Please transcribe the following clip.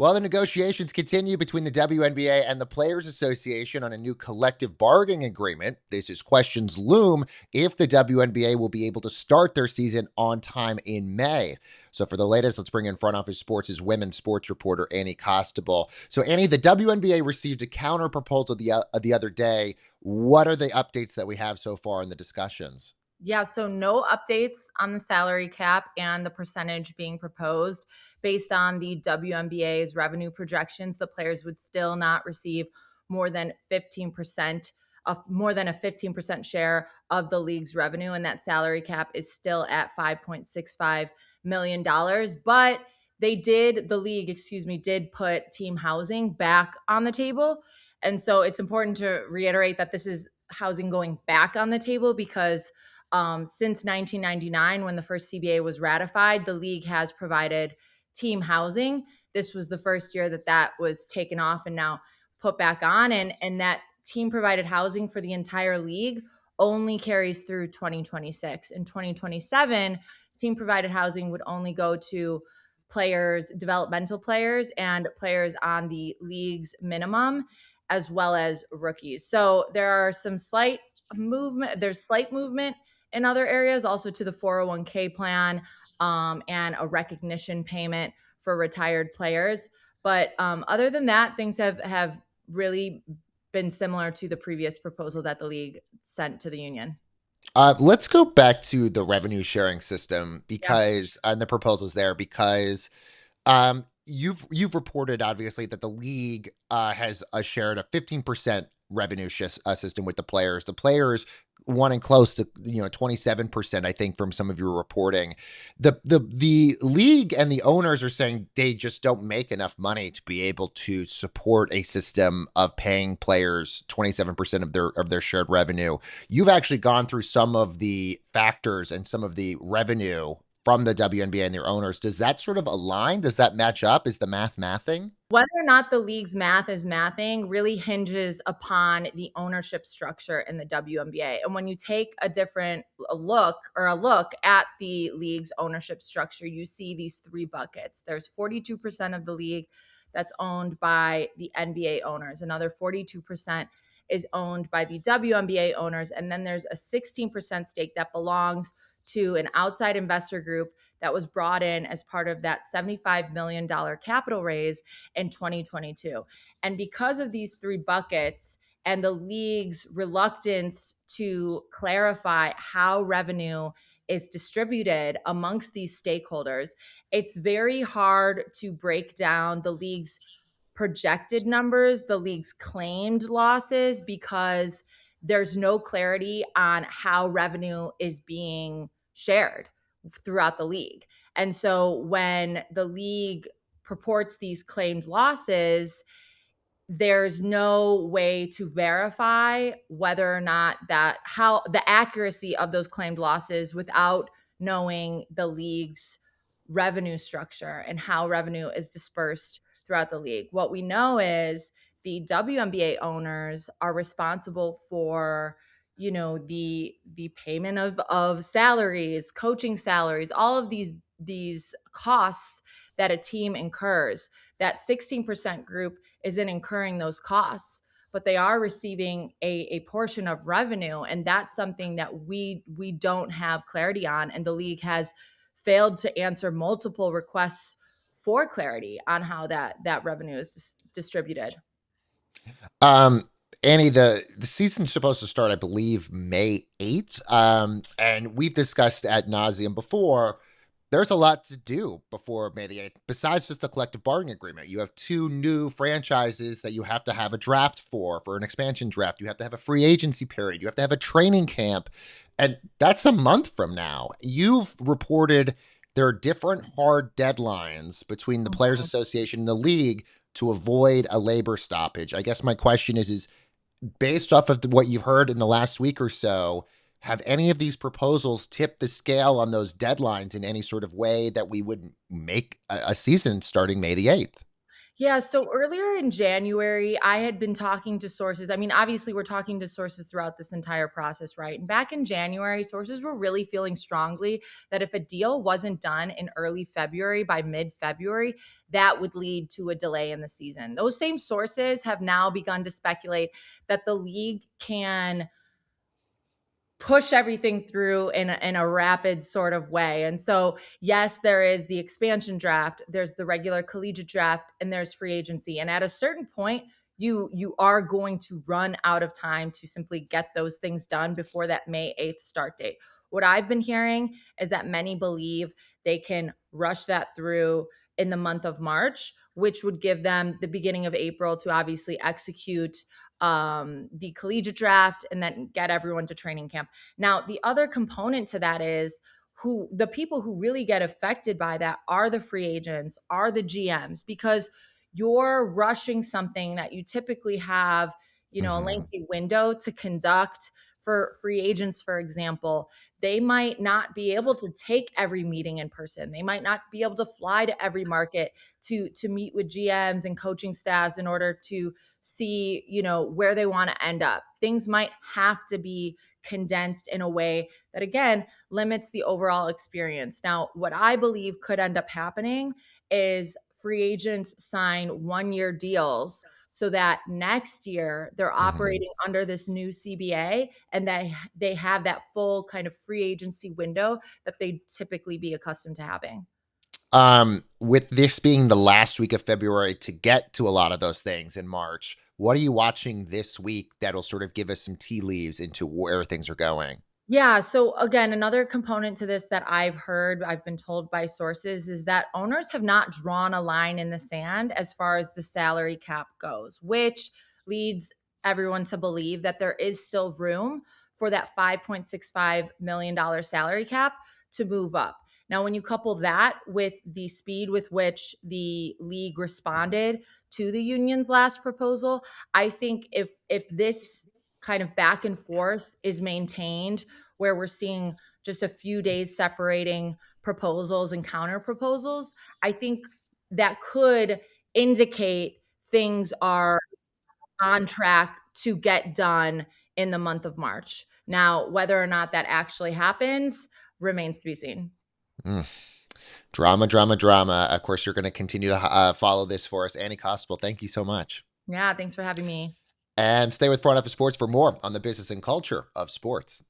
Well, the negotiations continue between the WNBA and the Players Association on a new collective bargaining agreement. This is questions loom if the WNBA will be able to start their season on time in May. So, for the latest, let's bring in Front Office Sports' women's sports reporter, Annie Costabile. So, Annie, the WNBA received a counter proposal the other day. What are the updates that we have so far in the discussions? Yeah, so no updates on the salary cap and the percentage being proposed. Based on the WNBA's revenue projections, the players would still not receive more than 15% of more than a 15% share of the league's revenue, and that salary cap is still at $5.65 million. But the league, did put team housing back on the table. And so it's important to reiterate that this is housing going back on the table because since 1999, when the first CBA was ratified, the league has provided team housing. This was the first year that was taken off and now put back on. And that team provided housing for the entire league only carries through 2026. In 2027, team provided housing would only go to players, developmental players, and players on the league's minimum, as well as rookies. So there are some slight movement. There's slight movement in other areas, also to the 401k plan and a recognition payment for retired players. But other than that, things have really been similar to the previous proposal that the league sent to the union. Let's go back to the revenue sharing system Yeah. because and the proposals there because you've reported obviously that the league has shared a 15% revenue system with the players. The players wanting close to 27%, I think, from some of your reporting. The league and the owners are saying they just don't make enough money to be able to support a system of paying players 27% of their shared revenue. You've actually gone through some of the factors and some of the revenue from the WNBA and their owners. Does that sort of align? Does that match up? Is the mathing? Whether or not the league's math is mathing really hinges upon the ownership structure in the WNBA. And when you take a look at the league's ownership structure, you see these three buckets. There's 42% of the league that's owned by the NBA owners. Another 42% is owned by the WNBA owners. And then there's a 16% stake that belongs to an outside investor group that was brought in as part of that $75 million capital raise in 2022. And because of these three buckets and the league's reluctance to clarify how revenue is distributed amongst these stakeholders, it's very hard to break down the league's projected numbers, the league's claimed losses, because there's no clarity on how revenue is being shared throughout the league. And so when the league purports these claimed losses, there's no way to verify whether or not how the accuracy of those claimed losses without knowing the league's revenue structure and how revenue is dispersed throughout the league. What we know is the WNBA owners are responsible for the payment of salaries, coaching salaries, all of these costs that a team incurs. That 16% group isn't incurring those costs, but they are receiving a portion of revenue, and that's something that we don't have clarity on, and the league has failed to answer multiple requests for clarity on how that revenue is distributed. Um, Annie, the season's supposed to start, I believe, May 8th. And we've discussed ad nauseum before. There's a lot to do before May the 8th, besides just the collective bargaining agreement. You have two new franchises that you have to have a draft for an expansion draft. You have to have a free agency period. You have to have a training camp. And that's a month from now. You've reported there are different hard deadlines between the Players Mhm. Association and the league to avoid a labor stoppage. I guess my question is based off of what you've heard in the last week or so, have any of these proposals tipped the scale on those deadlines in any sort of way that we would make a season starting May the 8th? Yeah, so earlier in January, I had been talking to sources. I mean, obviously, we're talking to sources throughout this entire process, right? And back in January, sources were really feeling strongly that if a deal wasn't done in early February, by mid February, that would lead to a delay in the season. Those same sources have now begun to speculate that the league can push everything through in a rapid sort of way. And so, yes, there is the expansion draft, there's the regular collegiate draft, and there's free agency. And at a certain point, you are going to run out of time to simply get those things done before that May 8th start date. What I've been hearing is that many believe they can rush that through in the month of March, which would give them the beginning of April to obviously execute the collegiate draft and then get everyone to training camp. Now, the other component to that is who the people who really get affected by that are the free agents, are the GMs, because you're rushing something that you typically have, a Mm-hmm. lengthy window to conduct. For free agents, for example, they might not be able to take every meeting in person. They might not be able to fly to every market to meet with GMs and coaching staffs in order to see, where they want to end up. Things might have to be condensed in a way that again limits the overall experience. Now, what I believe could end up happening is free agents sign 1-year deals so that next year they're Mm-hmm. operating under this new CBA and they have that full kind of free agency window that they typically be accustomed to having. With this being the last week of February to get to a lot of those things in March, what are you watching this week that'll sort of give us some tea leaves into where things are going? Yeah. So again, another component to this that I've been told by sources is that owners have not drawn a line in the sand as far as the salary cap goes, which leads everyone to believe that there is still room for that $5.65 million salary cap to move up. Now, when you couple that with the speed with which the league responded to the union's last proposal, I think if this kind of back and forth is maintained where we're seeing just a few days separating proposals and counter proposals, I think that could indicate things are on track to get done in the month of March. Now, whether or not that actually happens remains to be seen. Mm. Drama, drama, drama. Of course, you're going to continue to follow this for us. Annie Costabile, thank you so much. Yeah, thanks for having me. And stay with Front Office Sports for more on the business and culture of sports.